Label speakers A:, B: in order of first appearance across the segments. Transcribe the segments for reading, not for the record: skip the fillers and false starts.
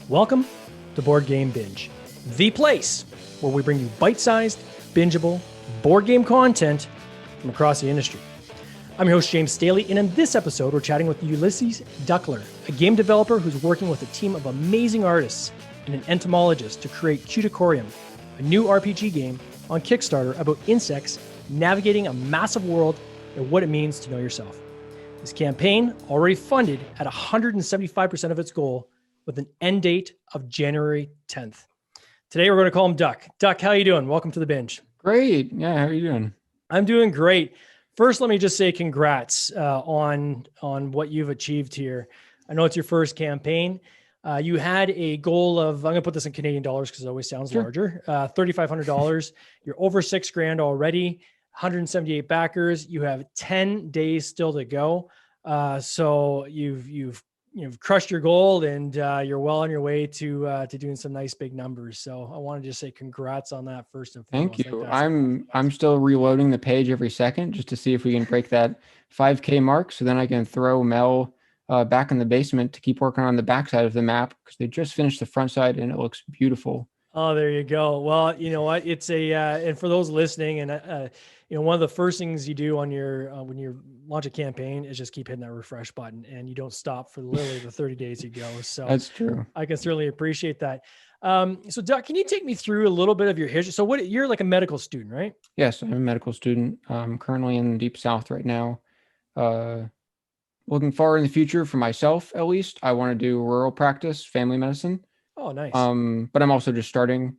A: Welcome to Board Game Binge, the place where we bring you bite-sized, bingeable board game content from across the industry. I'm your host, James Staley, and in this episode, we're chatting with Ulysses Duckler, a game developer who's working with a team of amazing artists and an entomologist to create Cuticorium, a new RPG game on Kickstarter about insects navigating a massive world and what it means to know yourself. This campaign already funded at 175% of its goal with an end date of January 10th. Today, we're going to call him Duck. Duck, how you doing? Welcome to the Binge.
B: Great. Yeah, how are you doing?
A: I'm doing great. First, let me just say congrats on what you've achieved here. I know it's your first campaign. You had a goal of, I'm going to put this in Canadian dollars because it always sounds larger, $3,500. You're over $6,000 already, 178 backers. You have 10 days still to go. So you've crushed your goal, and you're well on your way to doing some nice big numbers. So I want to just say congrats on that first and foremost.
B: Thank you. I'm still reloading the page every second just to see if we can break that 5K mark. So then I can throw Mel back in the basement to keep working on the backside of the map because they just finished the front side and it looks beautiful.
A: Oh, there you go. Well, you know what? It's and for those listening, and one of the first things you do on your when you launch a campaign is just keep hitting that refresh button, and you don't stop for literally the 30 days you go. So
B: that's true.
A: I can certainly appreciate that. So Doug, can you take me through a little bit of your history? So you're like a medical student, right?
B: Yes, I'm a medical student. I'm currently in the Deep South right now. Looking forward in the future for myself, at least, I want to do rural practice, family medicine.
A: Oh, nice.
B: But I'm also just starting,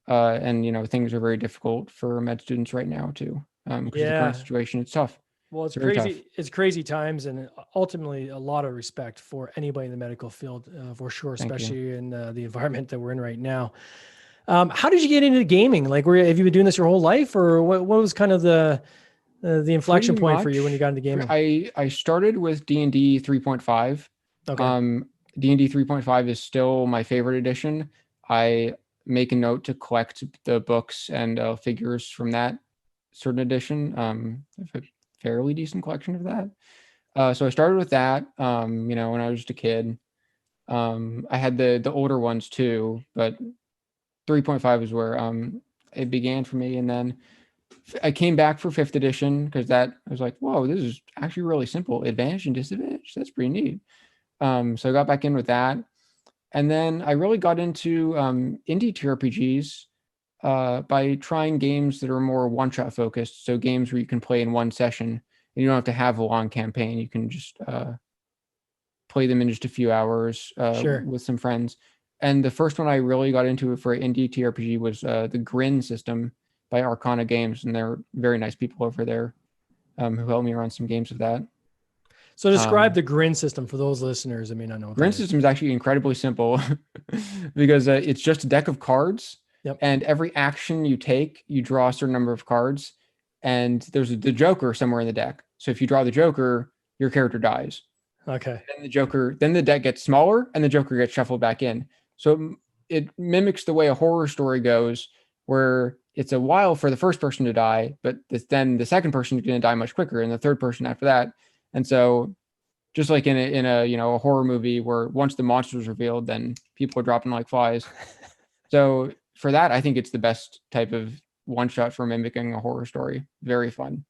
B: and things are very difficult for med students right now too. Because the current situation, it's tough.
A: Well, it's crazy. Tough. It's crazy times, and ultimately a lot of respect for anybody in the medical field, for sure, especially in the environment that we're in right now. How did you get into gaming? Like, have you been doing this your whole life, or what was kind of the inflection point for you when you got into gaming?
B: I started with D&D 3.5.
A: Okay.
B: D&D 3.5 is still my favorite edition. I make a note to collect the books and figures from that certain edition. I have a fairly decent collection of that. So I started with that, when I was just a kid. I had the older ones too, but 3.5 is where it began for me. And then I came back for 5th edition because I was like, whoa, this is actually really simple. Advantage and disadvantage. That's pretty neat. So I got back in with that. And then I really got into indie TRPGs by trying games that are more one-shot focused. So games where you can play in one session and you don't have to have a long campaign. You can just play them in just a few hours with some friends. And the first one I really got into for indie TRPG was the Grin System by Arcana Games. And they're very nice people over there who helped me run some games of that.
A: So describe the Grin System for those listeners. I mean, I know
B: Grin System is actually incredibly simple because it's just a deck of cards.
A: Yep.
B: And every action you take, you draw a certain number of cards, and there's the Joker somewhere in the deck. So if you draw the Joker, your character dies.
A: Okay.
B: Then the deck gets smaller, and the Joker gets shuffled back in. So it mimics the way a horror story goes, where it's a while for the first person to die, but then the second person is going to die much quicker, and the third person after that. And so, just like in a horror movie where once the monster is revealed, then people are dropping like flies. So for that, I think it's the best type of one shot for mimicking a horror story. Very fun.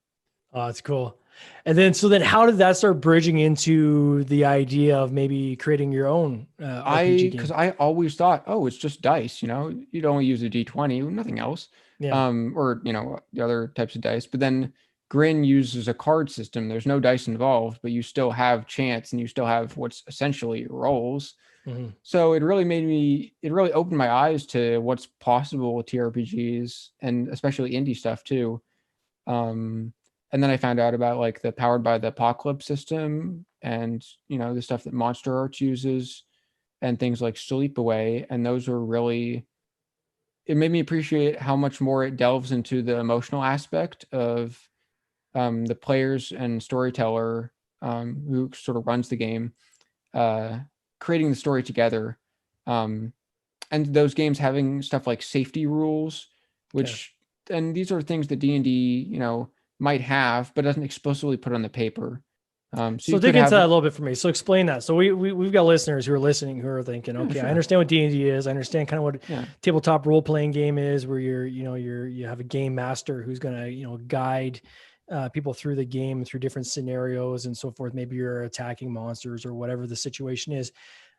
A: Oh, that's cool. And then, how did that start bridging into the idea of maybe creating your own RPG game?
B: Because I always thought, oh, it's just dice. You'd only use a D20, nothing else.
A: Yeah.
B: Or the other types of dice. But then Grin uses a card system. There's no dice involved, but you still have chance and you still have what's essentially rolls.
A: Mm-hmm.
B: So it really opened my eyes to what's possible with TRPGs and especially indie stuff too. And then I found out about like the Powered by the Apocalypse system and, the stuff that Monster Arts uses and things like Sleepaway. And those were really, it made me appreciate how much more it delves into the emotional aspect of the players and storyteller who sort of runs the game, creating the story together. And those games having stuff like safety rules, and these are things that D&D, might have, but doesn't explicitly put on the paper.
A: So dig into that a little bit for me. So explain that. So we've got listeners who are listening who are thinking, okay,
B: sure.
A: I understand what D&D is. I understand kind of what tabletop role playing game is, where you have a game master who's going to, guide people through the game, through different scenarios and so forth. Maybe you're attacking monsters or whatever the situation is.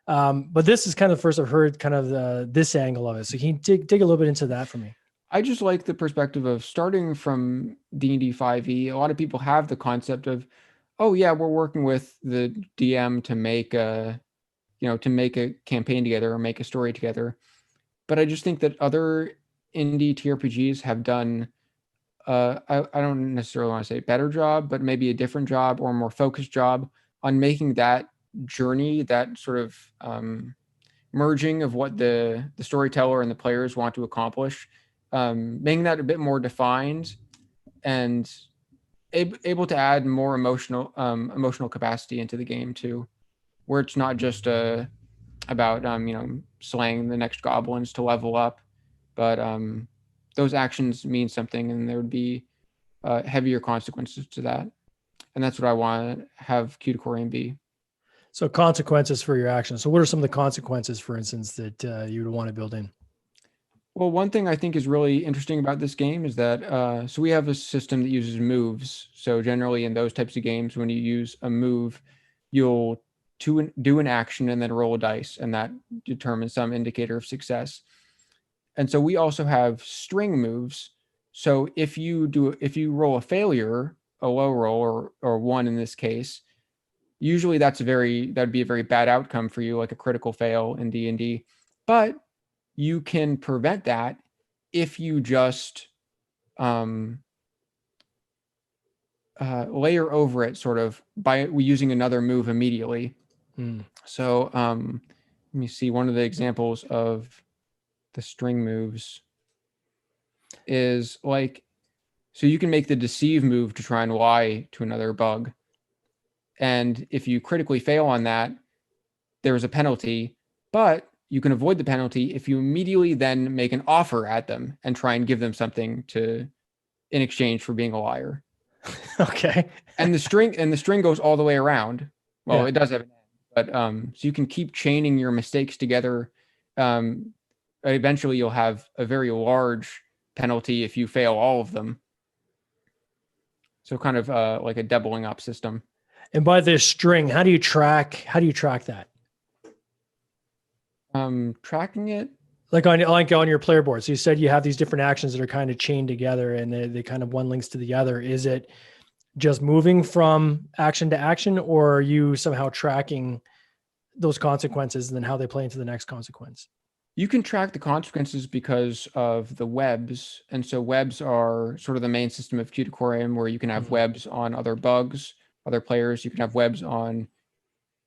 A: But this is kind of the first I've heard kind of this angle of it. So can you dig a little bit into that for me?
B: I just like the perspective of starting from D&D 5e. A lot of people have the concept of, oh yeah, we're working with the DM to make a campaign together or make a story together. But I just think that other indie TRPGs have done, I don't necessarily want to say better job, but maybe a different job or a more focused job on making that journey, that sort of merging of what the storyteller and the players want to accomplish, making that a bit more defined and able to add more emotional capacity into the game too, where it's not just about slaying the next goblins to level up, but those actions mean something, and there would be heavier consequences to that, and that's what I want to have Cuticorium be.
A: So consequences for your actions. So what are some of the consequences, for instance, that you would want to build in?
B: Well, one thing I think is really interesting about this game is that so we have a system that uses moves. So generally in those types of games, when you use a move, you'll do an action and then roll a dice, and that determines some indicator of success. And so we also have string moves. So if you roll a failure, a low roll or one in this case, usually that'd be a very bad outcome for you, like a critical fail in D&D. But you can prevent that if you just layer over it sort of by using another move immediately. So let me see, one of the examples of the string moves is like, so you can make the deceive move to try and lie to another bug. And if you critically fail on that, there's a penalty, but you can avoid the penalty if you immediately then make an offer at them and try and give them something in exchange for being a liar.
A: Okay.
B: And the string goes all the way around. Well, It does have an end, but so you can keep chaining your mistakes together. Eventually you'll have a very large penalty if you fail all of them. So kind of like a doubling up system.
A: And by this string, how do you track that?
B: Tracking it
A: like on your player board. So you said you have these different actions that are kind of chained together, and they kind of one links to the other. Is it just moving from action to action, or are you somehow tracking those consequences and then how they play into the next consequence?
B: You can track the consequences because of the webs. And so webs are sort of the main system of Cuticorium, where you can have webs on other bugs, other players. You can have webs on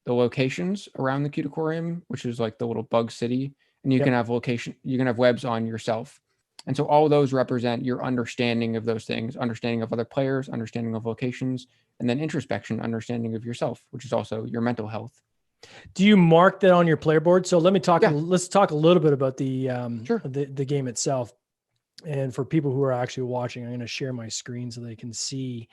B: the locations around the Cuticorium, which is like the little bug city. And you can have webs on yourself. And so all of those represent your understanding of those things, understanding of other players, understanding of locations, and then introspection, understanding of yourself, which is also your mental health.
A: Do you mark that on your player board? So let's talk a little bit about the game itself. And for people who are actually watching, I'm going to share my screen so they can see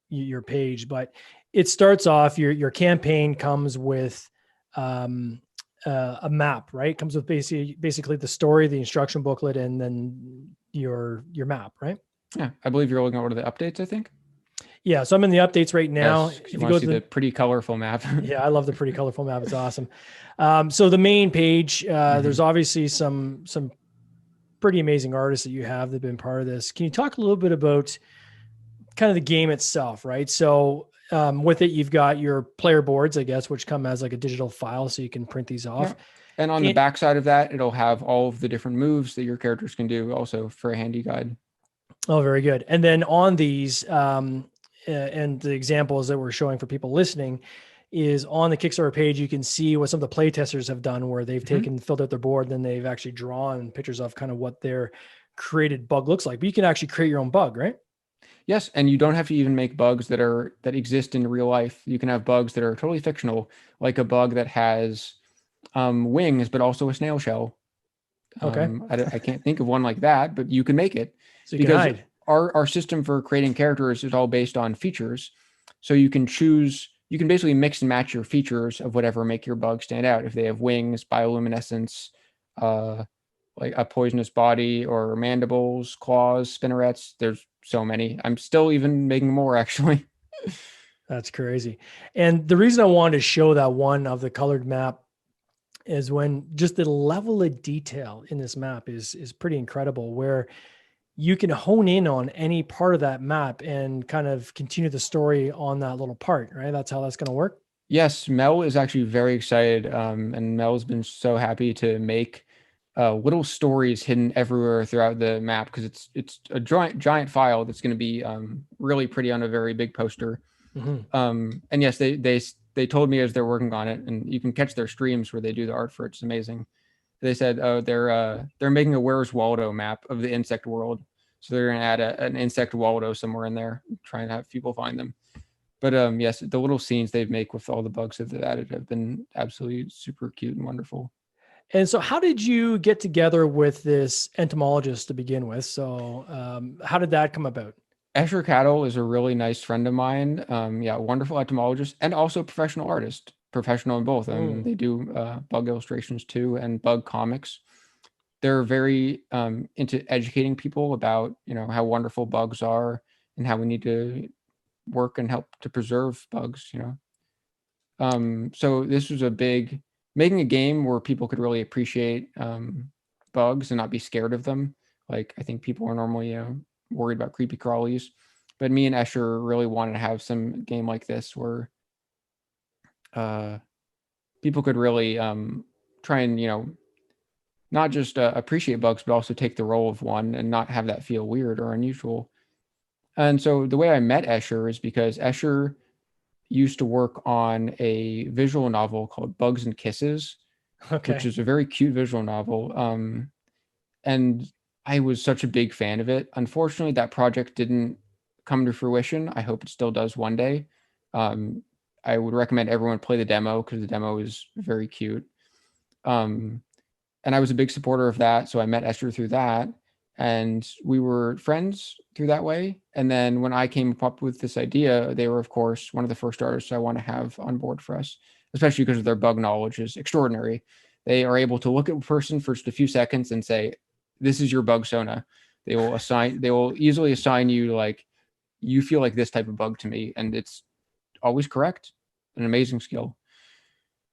A: your page. But it starts off, your campaign comes with a map, right? It comes with basically the story, the instruction booklet, and then your map, right?
B: Yeah, I believe you're looking over the updates, I think.
A: Yeah, so I'm in the updates right now.
B: Yes, if you want to see the pretty colorful map.
A: Yeah, I love the pretty colorful map. It's awesome. So the main page, there's obviously some pretty amazing artists that you have that have been part of this. Can you talk a little bit about kind of the game itself, right? So with it, you've got your player boards, I guess, which come as like a digital file, so you can print these off.
B: Yeah. And on the back side of that, it'll have all of the different moves that your characters can do, also for a handy guide.
A: Oh, very good. And then on these, and the examples that we're showing for people listening is on the Kickstarter page. You can see what some of the play testers have done, where they've filled out their board, and then they've actually drawn pictures of kind of what their created bug looks like. But you can actually create your own bug, right?
B: Yes, and you don't have to even make bugs that exist in real life. You can have bugs that are totally fictional, like a bug that has wings, but also a snail shell.
A: Okay.
B: I can't think of one like that, but you can make it.
A: So you can hide.
B: Our system for creating characters is all based on features. So you can basically mix and match your features of whatever make your bug stand out. If they have wings, bioluminescence, like a poisonous body, or mandibles, claws, spinnerets, there's so many. I'm still even making more, actually.
A: That's crazy. And the reason I wanted to show that one of the colored map is when just the level of detail in this map is pretty incredible, where you can hone in on any part of that map and kind of continue the story on that little part, right? That's how that's going to work.
B: Yes, Mel is actually very excited, and Mel's been so happy to make little stories hidden everywhere throughout the map, because it's a giant file that's going to be really pretty on a very big poster. And yes, they told me as they're working on it, and you can catch their streams where they do the art for it. It's amazing. They said, oh, they're making a Where's Waldo map of the insect world, so they're going to add an insect Waldo somewhere in there, try and have people find them. But yes, the little scenes they make with all the bugs that they've added have been absolutely super cute and wonderful.
A: And so how did you get together with this entomologist to begin with? So how did that come about?
B: Escher Cattle is a really nice friend of mine. Yeah, wonderful entomologist and also professional artist, professional in both. They do bug illustrations too and bug comics. They're very into educating people about, how wonderful bugs are and how we need to work and help to preserve bugs, So this was making a game where people could really appreciate bugs and not be scared of them. Like, I think people are normally, worried about creepy crawlies, but me and Escher really wanted to have some game like this where people could really try and, not just appreciate bugs, but also take the role of one and not have that feel weird or unusual. And so the way I met Escher is because Escher used to work on a visual novel called Bugs and Kisses, which is a very cute visual novel. And I was such a big fan of it. Unfortunately, that project didn't come to fruition. I hope it still does one day. I would recommend everyone play the demo because the demo is very cute. And I was a big supporter of that. So I met Escher through that. And we were friends through that way. And then when I came up with this idea, they were, of course, one of the first artists I want to have on board for us, especially because of their bug knowledge is extraordinary. They are able to look at a person for just a few seconds and say, this is your bug sona. They will easily assign you, like, you feel like this type of bug to me. And it's always correct. An amazing skill.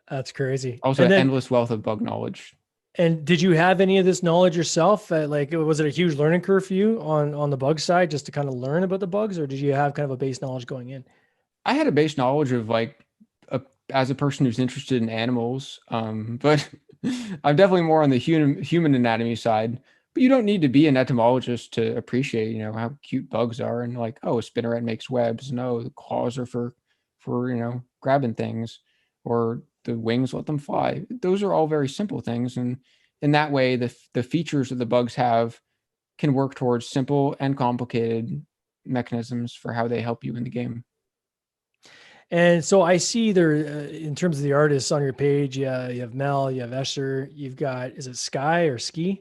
A: That's crazy.
B: Also, an endless wealth of bug knowledge.
A: And did you have any of this knowledge yourself? Like, was it a huge learning curve for you on the bug side, just to kind of learn about the bugs, or did you have kind of a base knowledge going in?
B: I had a base knowledge of, like, as a person who's interested in animals, but I'm definitely more on the human anatomy side. But you don't need to be an entomologist to appreciate, how cute bugs are, and like, oh, a spinneret makes webs. No, the claws are for grabbing things, or the wings let them fly. Those are all very simple things, and in that way, the features that the bugs have can work towards simple and complicated mechanisms for how they help you in the game.
A: And so I see there, in terms of the artists on your page, yeah, you have Mel, you have Escher, you've got, is it Sky or Ski?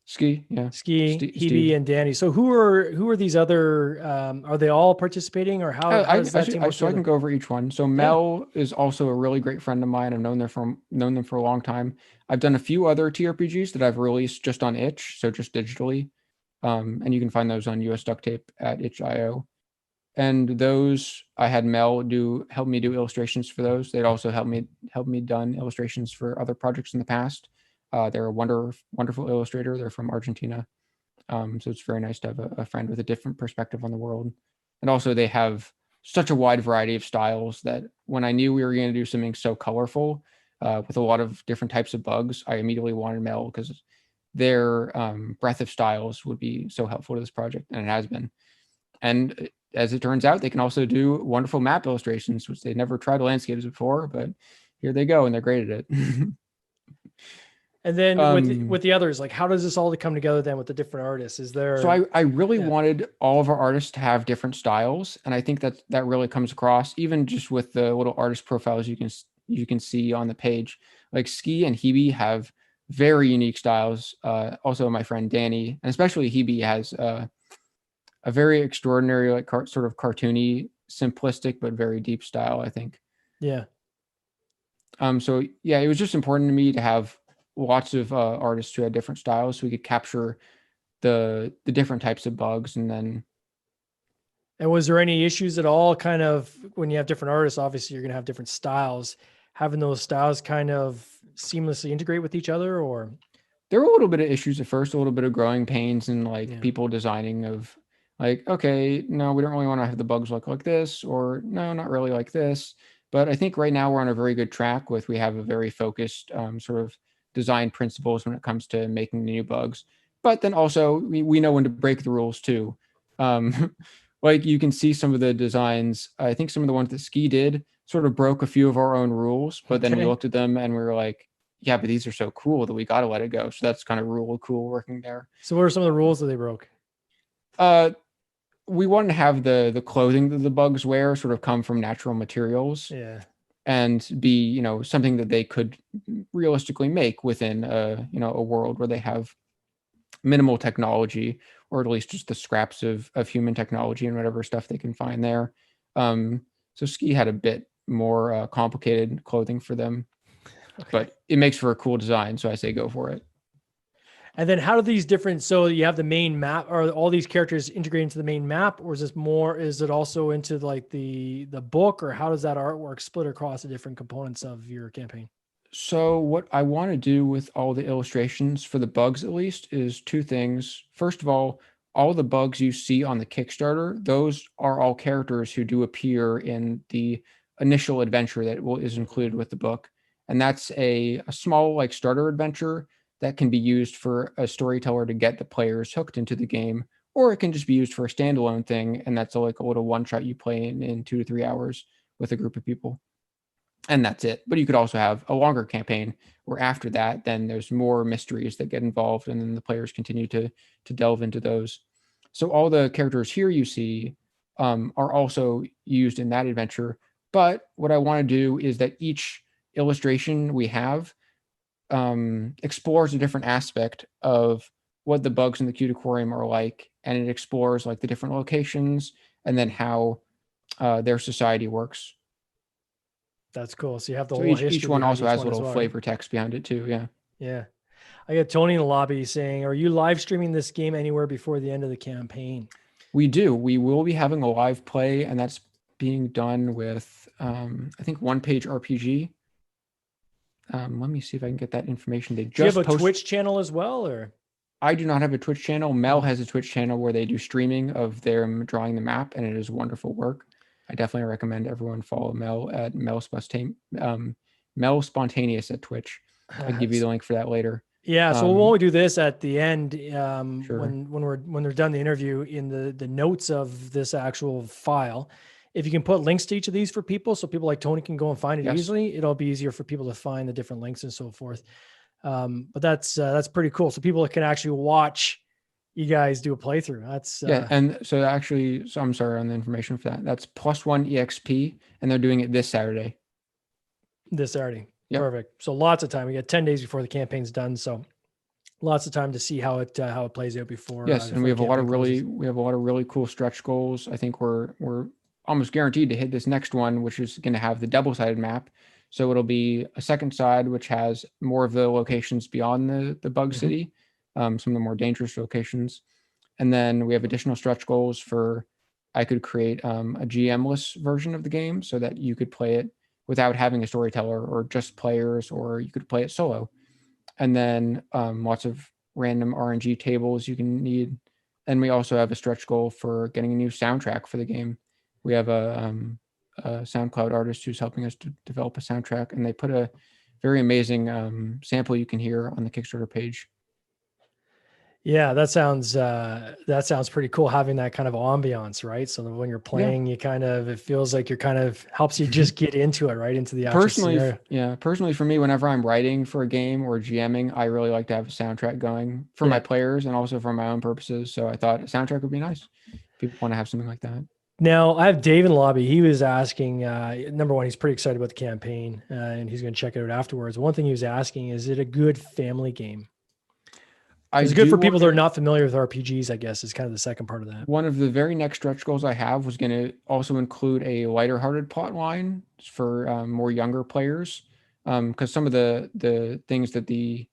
B: Ski, yeah.
A: Ski, Hebe, and Danny. So who are these other? Are they all participating, or how does that team work
B: so I can go over each one. So Mel is also a really great friend of mine. I've known them for a long time. I've done a few other TRPGs that I've released just on itch, so just digitally, and you can find those on US Duct Tape at itch.io. And those, I had Mel help me do illustrations for those. They'd also help me done illustrations for other projects in the past. They're a wonderful illustrator. They're from Argentina. So it's very nice to have a friend with a different perspective on the world. And also they have such a wide variety of styles that when I knew we were going to do something so colorful with a lot of different types of bugs, I immediately wanted Mel because their breadth of styles would be so helpful to this project, and it has been. And as it turns out, they can also do wonderful map illustrations, which they never tried landscapes before, but here they go, and they're great at it.
A: And then with the others, like, how does this all come together then with the different artists? Is there?
B: So I really wanted all of our artists to have different styles, and I think that really comes across even just with the little artist profiles you can see on the page. Like Ski and Hebe have very unique styles. Also, my friend Danny, and especially Hebe, has a very extraordinary, like sort of cartoony simplistic but very deep style, I think.
A: Yeah.
B: So yeah, it was just important to me to have lots of artists who had different styles so we could capture the different types of bugs. And
A: was there any issues at all kind of when you have different artists, obviously you're going to have different styles, having those styles kind of seamlessly integrate with each other, or?
B: There were a little bit of issues at first, a little bit of growing pains and
A: Yeah.
B: people designing of okay, no, we don't really want to have the bugs look like this, or no, not really like this. But I think right now we're on a very good track we have a very focused sort of design principles when it comes to making new bugs. But then also we know when to break the rules too. You can see some of the designs. I think some of the ones that Ski did sort of broke a few of our own rules, but then we looked at them and we were like, yeah, but these are so cool that we got to let it go. So that's kind of really cool working there.
A: So what are some of the rules that they broke?
B: We wanted to have the clothing that the bugs wear sort of come from natural materials.
A: Yeah.
B: And be, something that they could realistically make within a world where they have minimal technology, or at least just the scraps of human technology and whatever stuff they can find there. So Ski had a bit more complicated clothing for them, but it makes for a cool design. So I say go for it.
A: And then how do these different, so you have the main map, are all these characters integrated into the main map, or is it also into the book, or how does that artwork split across the different components of your campaign?
B: So what I want to do with all the illustrations for the bugs, at least, is two things. First of all the bugs you see on the Kickstarter, those are all characters who do appear in the initial adventure that is included with the book. And that's a small starter adventure that can be used for a storyteller to get the players hooked into the game, or it can just be used for a standalone thing. And that's a little one shot you play in 2 to 3 hours with a group of people. And that's it. But you could also have a longer campaign where after that, then there's more mysteries that get involved, and then the players continue to delve into those. So all the characters here you see are also used in that adventure. But what I want to do is that each illustration we have explores a different aspect of what the bugs in the Cuticorium are like, and it explores the different locations and then how their society works.
A: That's cool. So you have the whole history.
B: Each one also has a little flavor text behind it too. Yeah.
A: Yeah. I got Tony in the lobby saying, are you live streaming this game anywhere before the end of the campaign?
B: We do. We will be having a live play, and that's being done with, I think, One Page RPG. Let me see if I can get that information. They just
A: do you have a Twitch channel as well, or?
B: I do not have a Twitch channel. Mel has a Twitch channel where they do streaming of them drawing the map, and it is wonderful work. I definitely recommend everyone follow Mel at Mel Spontaneous at Twitch. I'll give you the link for that later.
A: Yeah. So we'll only do this at the end
B: sure.
A: when they're done the interview, in the notes of this actual file. If you can put links to each of these for people, so people like Tony can go and find it easily, it'll be easier for people to find the different links and so forth. But that's pretty cool. So people can actually watch you guys do a playthrough. That's
B: and so I'm sorry on the information for that. That's +1 EXP, and they're doing it this Saturday.
A: Yep. Perfect. So lots of time. We got 10 days before the campaign's done. So lots of time to see how it plays out before.
B: Yes, and we have a lot of really cool stretch goals. I think we're almost guaranteed to hit this next one, which is going to have the double-sided map. So it'll be a second side, which has more of the locations beyond the bug city, some of the more dangerous locations. And then we have additional stretch goals for, I could create a GM-less version of the game so that you could play it without having a storyteller or just players, or you could play it solo. And then lots of random RNG tables you can need. And we also have a stretch goal for getting a new soundtrack for the game. We have a SoundCloud artist who's helping us to develop a soundtrack, and they put a very amazing sample you can hear on the Kickstarter page.
A: Yeah, that sounds pretty cool, having that kind of ambiance, right? So that when you're playing, it feels like helps you just get into it, right? Into the actual scenario.
B: Personally for me, whenever I'm writing for a game or GMing, I really like to have a soundtrack going for my players and also for my own purposes. So I thought a soundtrack would be nice. People want to have something like that.
A: Now, I have Dave in the lobby. He was asking, number one, he's pretty excited about the campaign, and he's going to check it out afterwards. One thing he was asking, is it a good family game? It's good for people that are not familiar with RPGs, I guess, is kind of the second part of that.
B: One of the very next stretch goals I have was going to also include a lighter-hearted plot line for more younger players, because some of the things that the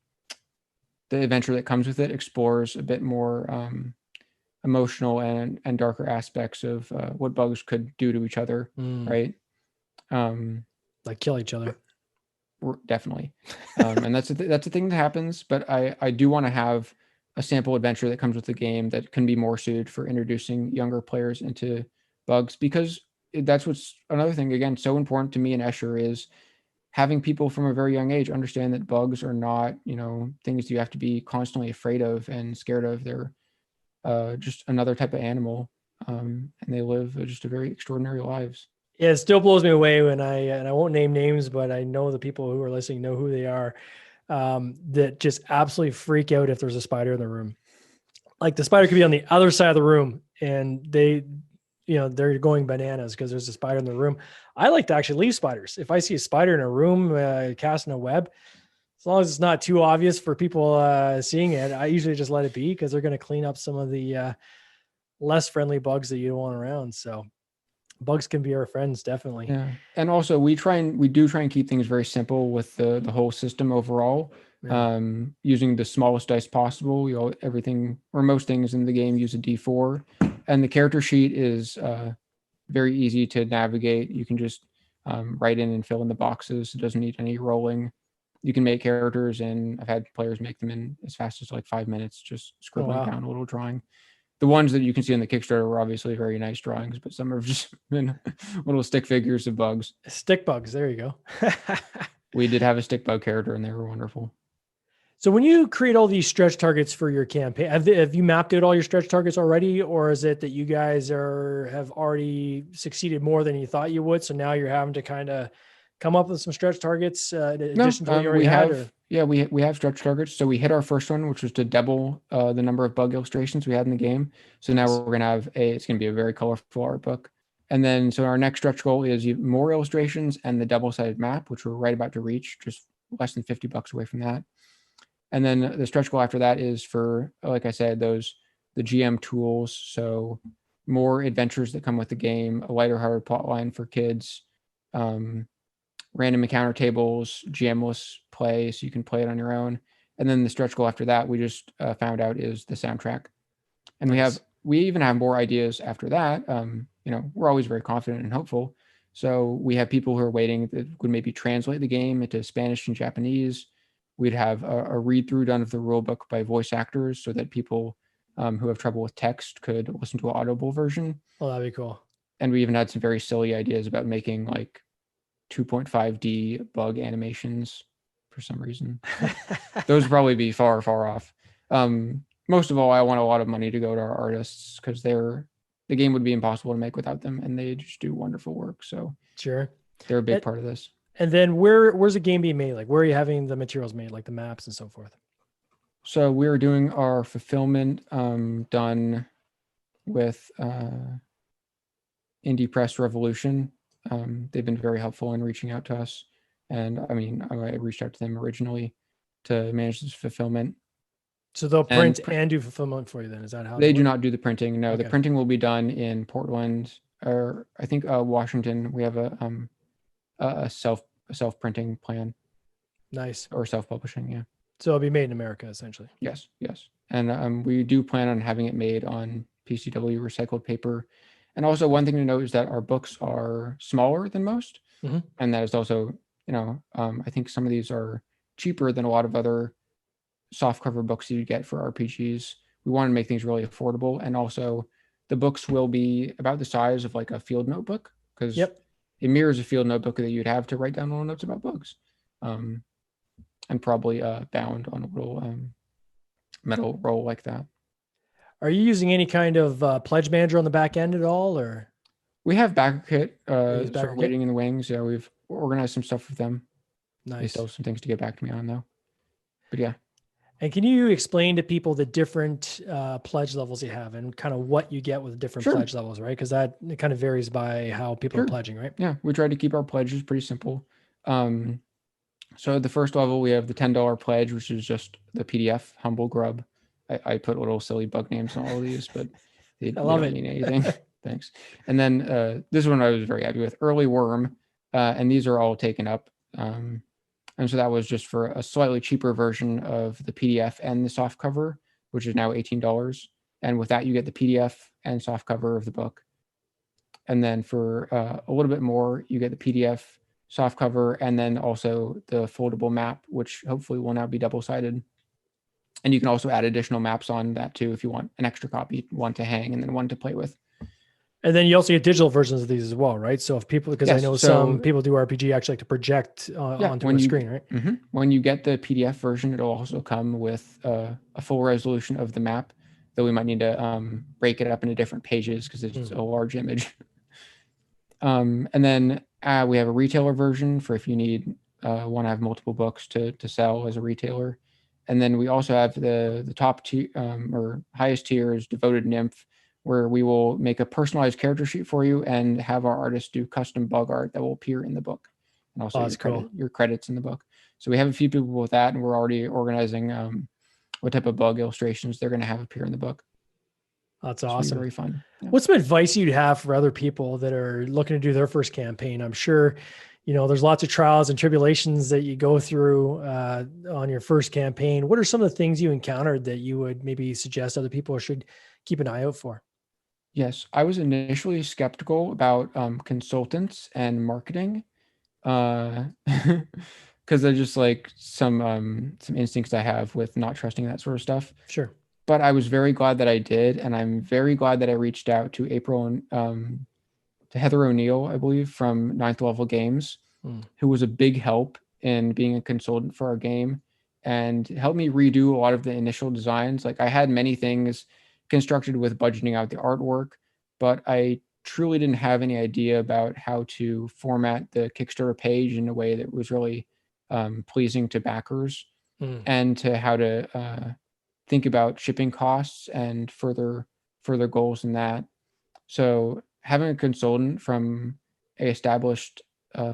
B: adventure that comes with it explores a bit more emotional and darker aspects of what bugs could do to each other, right?
A: Like kill each other.
B: Definitely. And that's a thing that happens, but I do want to have a sample adventure that comes with the game that can be more suited for introducing younger players into bugs, because that's what's another thing, again, so important to me and Escher, is having people from a very young age understand that bugs are not, things you have to be constantly afraid of and scared of. They're just another type of animal, and they live just a very extraordinary lives.
A: Yeah, it still blows me away when and I won't name names, but I know the people who are listening know who they are, that just absolutely freak out if there's a spider in the room. Like the spider could be on the other side of the room and they're going bananas because there's a spider in the room. I like to actually leave spiders. If I see a spider in a room casting a web, as long as it's not too obvious for people seeing it, I usually just let it be, because they're going to clean up some of the less friendly bugs that you don't want around. So bugs can be our friends, definitely.
B: Yeah, and also we do try and keep things very simple with the whole system overall.
A: Yeah.
B: Using the smallest dice possible. Everything or most things in the game use a D4, and the character sheet is very easy to navigate. You can just write in and fill in the boxes. It doesn't need any rolling. You can make characters, and I've had players make them in as fast as like 5 minutes, just scribbling down a little drawing. The ones that you can see on the Kickstarter were obviously very nice drawings, but some have just been little stick figures of bugs.
A: Stick bugs. There you go.
B: We did have a stick bug character, and they were wonderful.
A: So when you create all these stretch targets for your campaign, have you mapped out all your stretch targets already, or is it that you guys have already succeeded more than you thought you would? So now you're having to kind of come up with some stretch targets in addition to what you already had?
B: Yeah, we have stretch targets. So we hit our first one, which was to double the number of bug illustrations we had in the game. So now we're going to have it's going to be a very colorful art book. And then, so our next stretch goal is more illustrations and the double-sided map, which we're right about to reach, just less than $50 away from that. And then the stretch goal after that is for, like I said, the GM tools. So more adventures that come with the game, a lighter-hearted plot line for kids, random encounter tables, GM-less play, so you can play it on your own. And then the stretch goal after that, we just found out, is the soundtrack. And we even have more ideas after that. We're always very confident and hopeful. So we have people who are waiting that would maybe translate the game into Spanish and Japanese. We'd have a read-through done of the rule book by voice actors, so that people who have trouble with text could listen to an audible version.
A: Oh, that'd be cool.
B: And we even had some very silly ideas about making like 2.5D bug animations for some reason. Those would probably be far, far off. Most of all, I want a lot of money to go to our artists, because the game would be impossible to make without them, and they just do wonderful work. So
A: sure,
B: they're a big part of this.
A: And then where's the game being made? Like, where are you having the materials made, like the maps and so forth?
B: So we're doing our fulfillment done with Indie Press Revolution. They've been very helpful in reaching out to us. And I reached out to them originally to manage this fulfillment.
A: So they'll print and do fulfillment for you then? Is that how
B: they do not do the printing? No,
A: okay.
B: The printing will be done in Portland, or I think Washington. We have a self-printing plan.
A: Nice.
B: Or self-publishing, yeah.
A: So it'll be made in America, essentially.
B: Yes. And we do plan on having it made on PCW recycled paper. And also, one thing to note is that our books are smaller than most.
A: Mm-hmm.
B: And that is also, I think some of these are cheaper than a lot of other softcover books you get for RPGs. We want to make things really affordable. And also, the books will be about the size of like a field notebook, because it mirrors a field notebook that you'd have to write down little notes about bugs. And probably bound on a little metal roll like that.
A: Are you using any kind of pledge manager on the back end at all, or?
B: We have BackerKit sort of waiting in the wings. Yeah, we've organized some stuff with them.
A: Nice.
B: They still have some things to get back to me on, though. But yeah.
A: And can you explain to people the different pledge levels you have and kind of what you get with different pledge levels, right? Because it kind of varies by how people are pledging, right?
B: Yeah, we try to keep our pledges pretty simple. So the first level, we have the $10 pledge, which is just the PDF Humble Grub. I put little silly bug names on all of these, but they
A: love
B: don't
A: it.
B: mean anything. Thanks. And then this one I was very happy with, Early Worm, and these are all taken up. And so that was just for a slightly cheaper version of the PDF and the soft cover, which is now $18. And with that, you get the PDF and soft cover of the book. And then for a little bit more, you get the PDF, soft cover, and then also the foldable map, which hopefully will now be double-sided. And you can also add additional maps on that too if you want an extra copy, one to hang and then one to play with.
A: And then you also get digital versions of these as well, right? So if people, because I know some people do RPG actually like to project onto a screen, right?
B: When you get the PDF version, it'll also come with a full resolution of the map, though we might need to break it up into different pages because it's a large image. And then we have a retailer version for if you want to have multiple books to sell as a retailer. And then we also have the top tier or highest tier is Devoted Nymph, where we will make a personalized character sheet for you and have our artists do custom bug art that will appear in the book. And also your credits in the book. So we have a few people with that, and we're already organizing what type of bug illustrations they're going to have appear in the book.
A: That's awesome.
B: Very fun.
A: Yeah. What's some advice you'd have for other people that are looking to do their first campaign? I'm sure, there's lots of trials and tribulations that you go through on your first campaign. What are some of the things you encountered that you would maybe suggest other people should keep an eye out for?
B: Yes, I was initially skeptical about consultants and marketing because they're just like some instincts I have with not trusting that sort of stuff.
A: Sure.
B: But I was very glad that I did, and I'm very glad that I reached out to April and to Heather O'Neill, I believe, from Ninth Level Games, who was a big help in being a consultant for our game and helped me redo a lot of the initial designs. Like I had many things constructed with budgeting out the artwork, but I truly didn't have any idea about how to format the Kickstarter page in a way that was really pleasing to backers and to how to think about shipping costs and further goals in that. So having a consultant from a established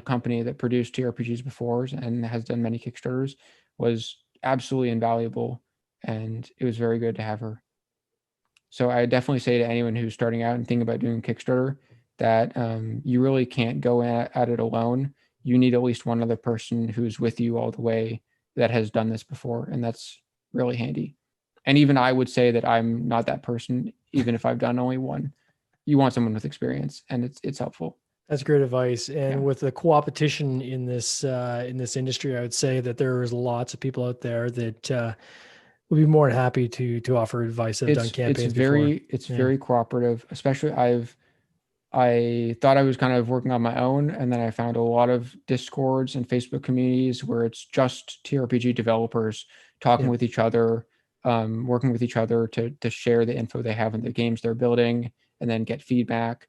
B: company that produced TRPGs before and has done many Kickstarters was absolutely invaluable, and it was very good to have her. So I definitely say to anyone who's starting out and thinking about doing Kickstarter that you really can't go at it alone. You need at least one other person who's with you all the way that has done this before, and that's really handy. And even I would say that I'm not that person, even if I've done only one. You want someone with experience, and it's helpful.
A: That's great advice. And with the co-opetition in this industry, I would say that there's lots of people out there that would be more than happy to offer advice that have done campaigns before.
B: It's very cooperative, especially I thought I was kind of working on my own, and then I found a lot of Discords and Facebook communities where it's just TRPG developers talking with each other, working with each other to share the info they have in the games they're building and then get feedback,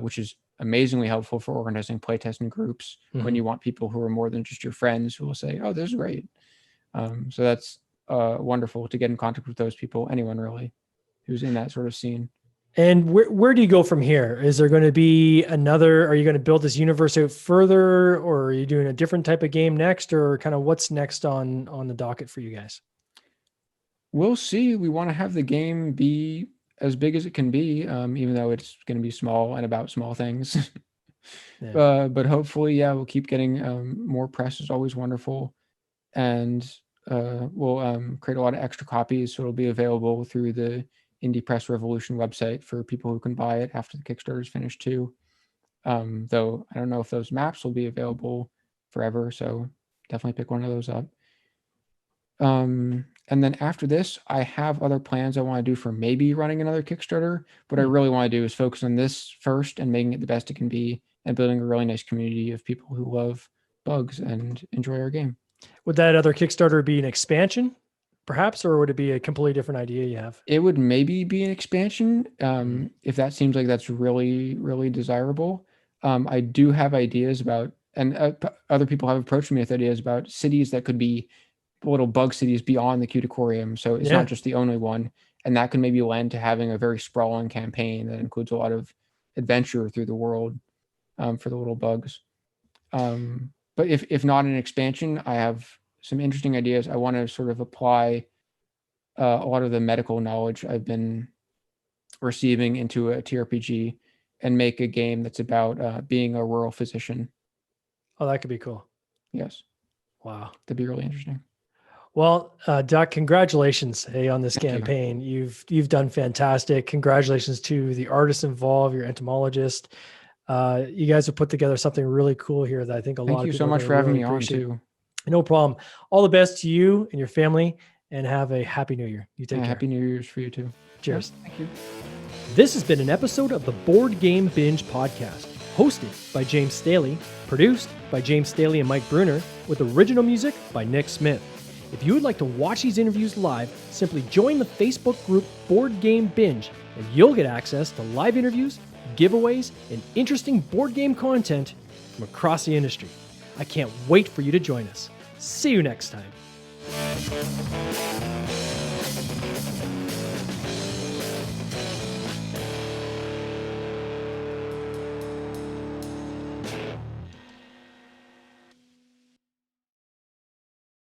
B: which is amazingly helpful for organizing playtesting groups when you want people who are more than just your friends who will say, oh, this is great. So that's wonderful to get in contact with those people, anyone really who's in that sort of scene.
A: And where do you go from here? Is there going to be are you going to build this universe out further, or are you doing a different type of game next, or kind of what's next on the docket for you guys?
B: We'll see. We want to have the game be as big as it can be, even though it's going to be small and about small things. But hopefully, we'll keep getting more press is always wonderful. And we'll create a lot of extra copies, so it'll be available through the Indie Press Revolution website for people who can buy it after the Kickstarter is finished too. Though I don't know if those maps will be available forever, so definitely pick one of those up. And then after this, I have other plans I want to do for maybe running another Kickstarter. What I really want to do is focus on this first and making it the best it can be and building a really nice community of people who love bugs and enjoy our game.
A: Would that other Kickstarter be an expansion, perhaps, or would it be a completely different idea you have?
B: It would maybe be an expansion if that seems like that's really, really desirable. I do have ideas about, and other people have approached me with ideas about cities that could be little bug cities beyond the Cuticorium. So it's not just the only one. And that can maybe lend to having a very sprawling campaign that includes a lot of adventure through the world for the little bugs. But if not an expansion, I have some interesting ideas. I want to sort of apply a lot of the medical knowledge I've been receiving into a TRPG and make a game that's about being a rural physician.
A: Oh, that could be cool.
B: Yes,
A: Wow.
B: that'd be really interesting.
A: Well, Duck, congratulations, on this
B: Thank you.
A: campaign. You've done fantastic. Congratulations to the artists involved, your entomologist. You guys have put together something really cool here that I think a lot
B: Thank
A: of
B: you
A: people
B: so
A: are
B: much
A: gonna
B: for having
A: really
B: me on
A: appreciate.
B: too.
A: No problem. All the best to you and your family, and have a happy New Year. You take care.
B: Happy New Year's for you too.
A: Cheers.
B: Yeah, thank you.
A: This has been an episode of the Board Game Binge podcast, hosted by James Staley, produced by James Staley and Mike Bruner, with original music by Nick Smith. If you would like to watch these interviews live, simply join the Facebook group Board Game Binge, and you'll get access to live interviews, giveaways, and interesting board game content from across the industry. I can't wait for you to join us. See you next time.